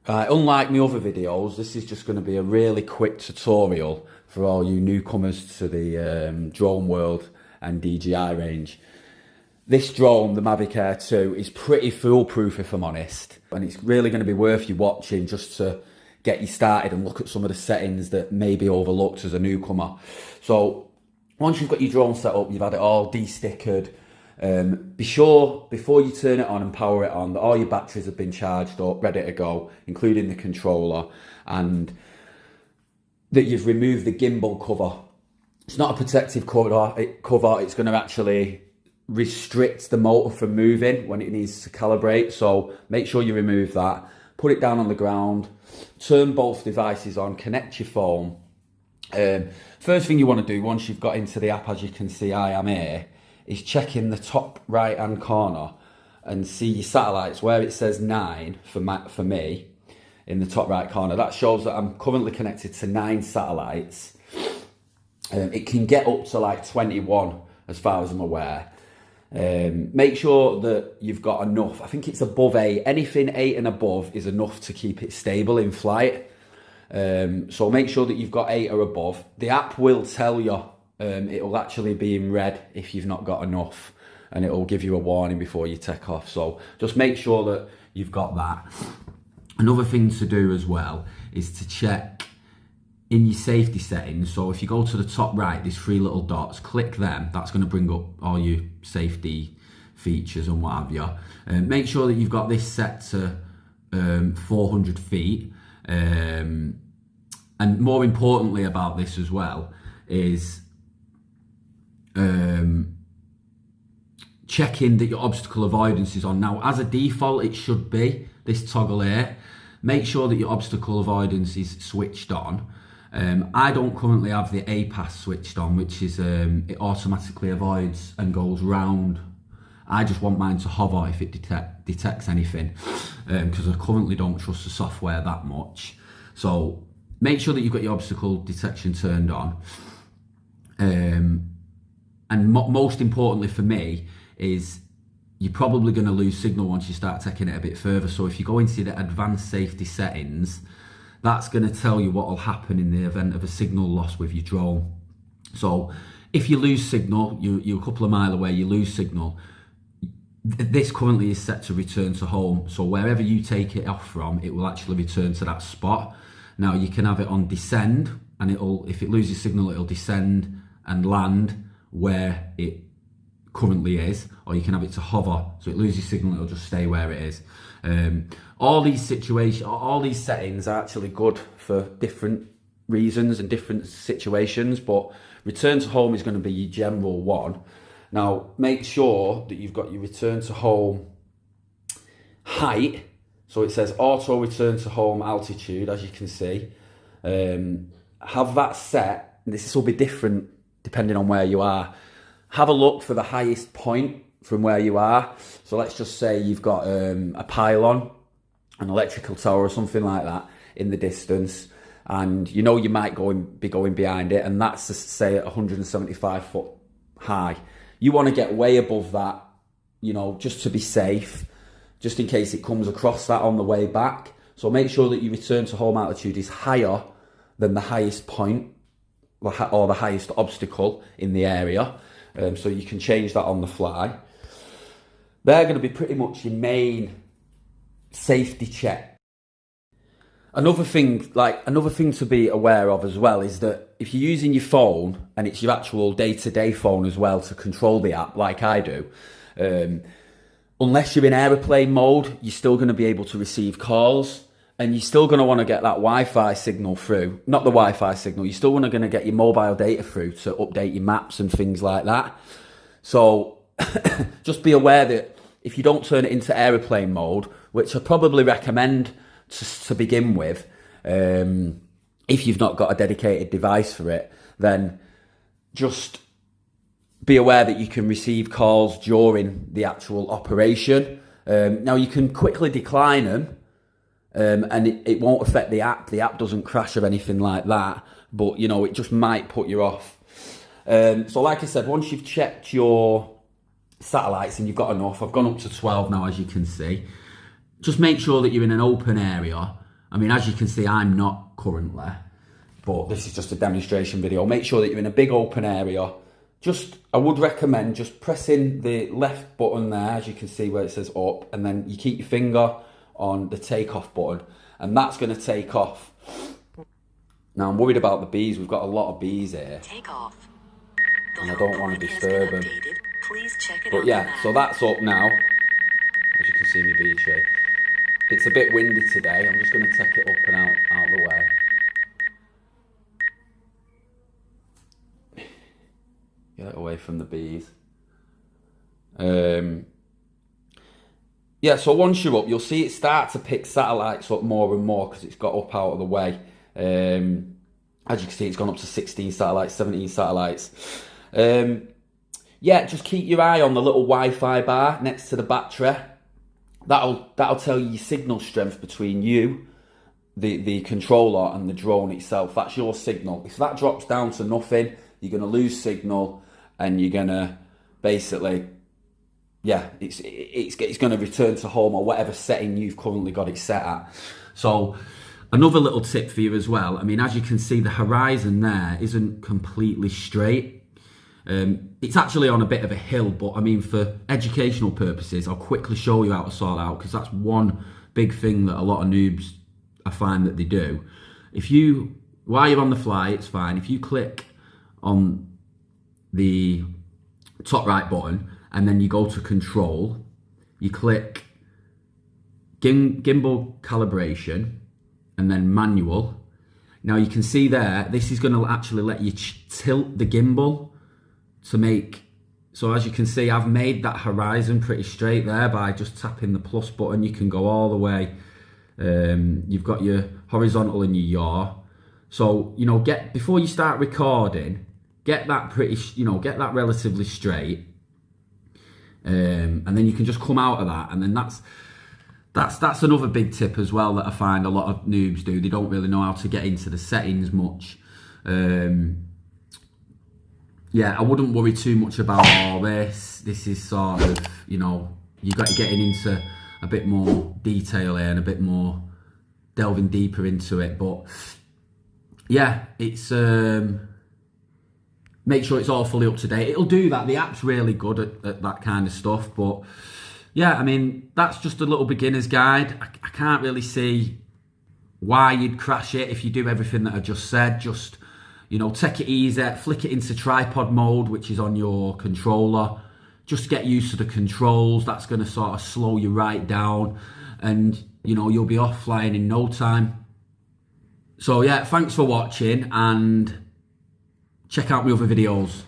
Unlike my other videos, this is just going to be a really quick tutorial for all you newcomers to the drone world and DJI range. This drone, the Mavic Air 2, is pretty foolproof if I'm honest, and it's really going to be worth you watching just to get you started and look at some of the settings that may be overlooked as a newcomer. So once you've got your drone set up, you've had it all de-stickered, be sure before you turn it on and power it on that all your batteries have been charged up, ready to go, including the controller, and that you've removed the gimbal cover. It's not a protective cover, it's going to actually restrict the motor from moving when it needs to calibrate, so make sure you remove that. Put it down on the ground, turn both devices on, connect your phone. First thing you want to do once you've got into the app, as you can see I am here, is check in the top right hand corner and see your satellites where it says 9 for me in the top right corner. That shows that I'm currently connected to 9 satellites. It can get up to like 21 as far as I'm aware. Make sure that you've got enough. I think it's above 8. Anything 8 and above is enough to keep it stable in flight. So make sure that you've got 8 or above. The app will tell you. It will actually be in red if you've not got enough, and it will give you a warning before you take off. So just make sure that you've got that. Another thing to do as well is to check in your safety settings. So if you go to the top right, there's 3 little dots, click them. That's going to bring up all your safety features and what have you. Make sure that you've got this set to 400 feet. And more importantly about this as well is checking that your obstacle avoidance is on. Now, as a default, it should be this toggle here. Make sure that your obstacle avoidance is switched on. I don't currently have the APAS switched on, which is it automatically avoids and goes round. I just want mine to hover if it detects anything, because I currently don't trust the software that much. So make sure that you've got your obstacle detection turned on. And most importantly for me is you're probably going to lose signal once you start taking it a bit further. So if you go into the advanced safety settings, that's going to tell you what will happen in the event of a signal loss with your drone. So if you lose signal, you're a couple of miles away, you lose signal, this currently is set to return to home. So wherever you take it off from, it will actually return to that spot. Now you can have it on descend, and if it loses signal, it'll descend and land where it currently is, or you can have it to hover, so it loses signal, it'll just stay where it is. All these settings are actually good for different reasons and different situations, but return to home is going to be your general one. Now make sure that you've got your return to home height, so it says auto return to home altitude, as you can see. Have that set. This will be different depending on where you are. Have a look for the highest point from where you are. So let's just say you've got a pylon, an electrical tower or something like that in the distance, and you know you might be going behind it, and that's say at 175 foot high. You want to get way above that, you know, just to be safe, just in case it comes across that on the way back. So make sure that your return to home altitude is higher than the highest point or the highest obstacle in the area. So you can change that on the fly. They're going to be pretty much your main safety check. Another thing to be aware of as well is that if you're using your phone, and it's your actual day-to-day phone as well to control the app like I do, unless you're in aeroplane mode, you're still going to be able to receive calls, and you're still going to want to get that Wi-Fi signal through. Not the Wi-Fi signal, you're still going to get your mobile data through to update your maps and things like that. So just be aware that if you don't turn it into aeroplane mode, which I probably recommend to begin with, if you've not got a dedicated device for it, then just be aware that you can receive calls during the actual operation. Now you can quickly decline them, and it won't affect the app. The app doesn't crash or anything like that, but you know, it just might put you off. So like I said, once you've checked your satellites and you've got enough, I've gone up to 12 now, as you can see, just make sure that you're in an open area I mean, as you can see, I'm not currently, but this is just a demonstration video. Make sure that you're in a big open area. I would recommend just pressing the left button there, as you can see where it says up, and then you keep your finger on the takeoff button, and that's going to take off. Now I'm worried about the bees. We've got a lot of bees here. Take off. And I don't want to disturb them. But yeah, so that's up now. As you can see my bee tree. It's a bit windy today. I'm just going to take it up and out of the way. Get it away from the bees. Yeah, so once you're up, you'll see it start to pick satellites up more and more because it's got up out of the way. As you can see, it's gone up to 16 satellites, 17 satellites. Yeah, just keep your eye on the little Wi-Fi bar next to the battery. That'll tell you your signal strength between you, the controller, and the drone itself. That's your signal. If that drops down to nothing, you're going to lose signal, and you're going to basically, yeah, it's going to return to home or whatever setting you've currently got it set at. So another little tip for you as well. I mean, as you can see, the horizon there isn't completely straight. It's actually on a bit of a hill, but I mean, for educational purposes, I'll quickly show you how to sort out, because that's one big thing that a lot of noobs, I find that they do. While you're on the fly, it's fine. If you click on the top right button and then you go to control, you click gimbal calibration and then manual. Now you can see there, this is going to actually let you tilt the gimbal to make, so as you can see, I've made that horizon pretty straight there by just tapping the plus button. You can go all the way. You've got your horizontal and your yaw. So, you know, before you start recording, get that get that relatively straight. And then you can just come out of that. And then that's another big tip as well that I find a lot of noobs do. They don't really know how to get into the settings much. Yeah, I wouldn't worry too much about all this. This is sort of, you know, you've got to get into a bit more detail here and a bit more delving deeper into it. But yeah, it's make sure it's all fully up to date. It'll do that. The app's really good at that kind of stuff. But yeah, I mean, that's just a little beginner's guide. I can't really see why you'd crash it if you do everything that I just said. Just, you know, take it easy, flick it into tripod mode, which is on your controller. Just get used to the controls. That's going to sort of slow you right down, and, you know, you'll be off flying in no time. So yeah, thanks for watching, and check out my other videos.